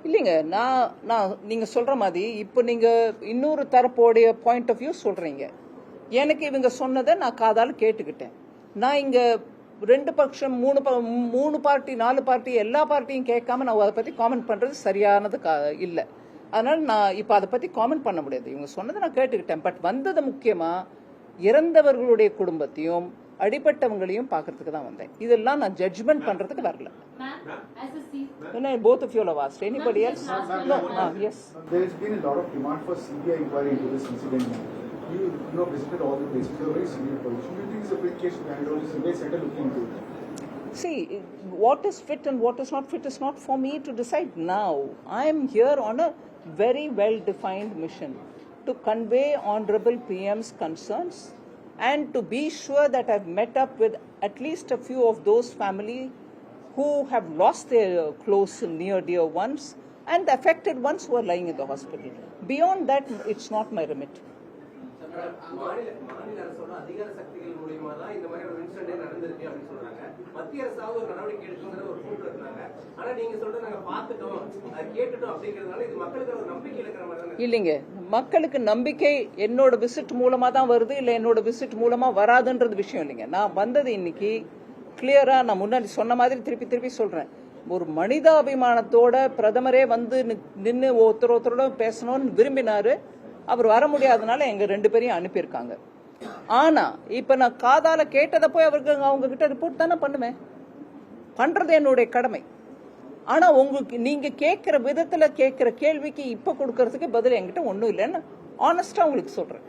இல்லைங்க, நான் நீங்க சொல்ற மாதிரி இப்போ நீங்க இன்னொரு தரப்போடைய பாயிண்ட் ஆஃப் வியூ சொல்றீங்க. எனக்கு இவங்க சொன்னதை நான் காதால கேட்டுக்கிட்டேன். நான் இங்க 2 பட்சம் 3 பார்ட்டி 4 பார்ட்டி எல்லா பார்ட்டியும் கேட்காம நான் அதை பத்தி காமெண்ட் பண்றது சரியானது இல்லை. அதனால நான் இப்போ அதை பத்தி காமெண்ட் பண்ண முடியாது. இவங்க சொன்னதை நான் கேட்டுக்கிட்டேன். பட் வந்தது முக்கியமா இறந்தவர்களுடைய குடும்பத்தையும் அடிப்பட்டவங்களையும் பார்க்கறதுக்கு தான் வந்தேன். இதெல்லாம் நான் ஜட்ஜ்மெண்ட் பண்றதுக்கு வரல. Both of you have asked. Anybody else? No. Yes. There has been a lot of demand for CBI inquiry into this incident. You have visited all the places. You are very senior position. Do you think it's a quick case to hand over to CBI center looking into it? See, what is fit and what is not for me to decide now. I am here on a very well-defined mission to convey Honorable PM's concerns and to be sure that I've met up with at least a few of those families who have lost their close and near dear ones and the affected ones who are lying in the hospital. Beyond that, it's not my remit. இல்லைங்க, மக்களுக்கு நம்பிக்கை என்னோட visit மூலமா தான் வருது, இல்ல என்னோட visit மூலமா வராதுன்றது விஷயம் இல்லைங்க. நான் வந்தது இன்னைக்கு கிளியரா, நான் முன்னாடி சொன்ன மாதிரி திருப்பி சொல்றேன். ஒரு மனிதாபிமானத்தோட பிரதமரே வந்து நின்று ஒருத்தரோட பேசணும்னு விரும்பினாரு. அவர் வர முடியாதனால எங்க 2 பேரையும் அனுப்பியிருக்காங்க. ஆனா இப்ப நான் காதால கேட்டதை போய் அவங்க கிட்ட ரிப்போர்ட் தானே பண்ணுவேன். பண்றது என்னுடைய கடமை. ஆனா உங்களுக்கு நீங்க கேட்கிற விதத்துல கேட்கிற கேள்விக்கு இப்ப கொடுக்கறதுக்கு பதில் என்கிட்ட ஒண்ணும் இல்லைன்னு ஆனஸ்டா உங்களுக்கு சொல்றேன்.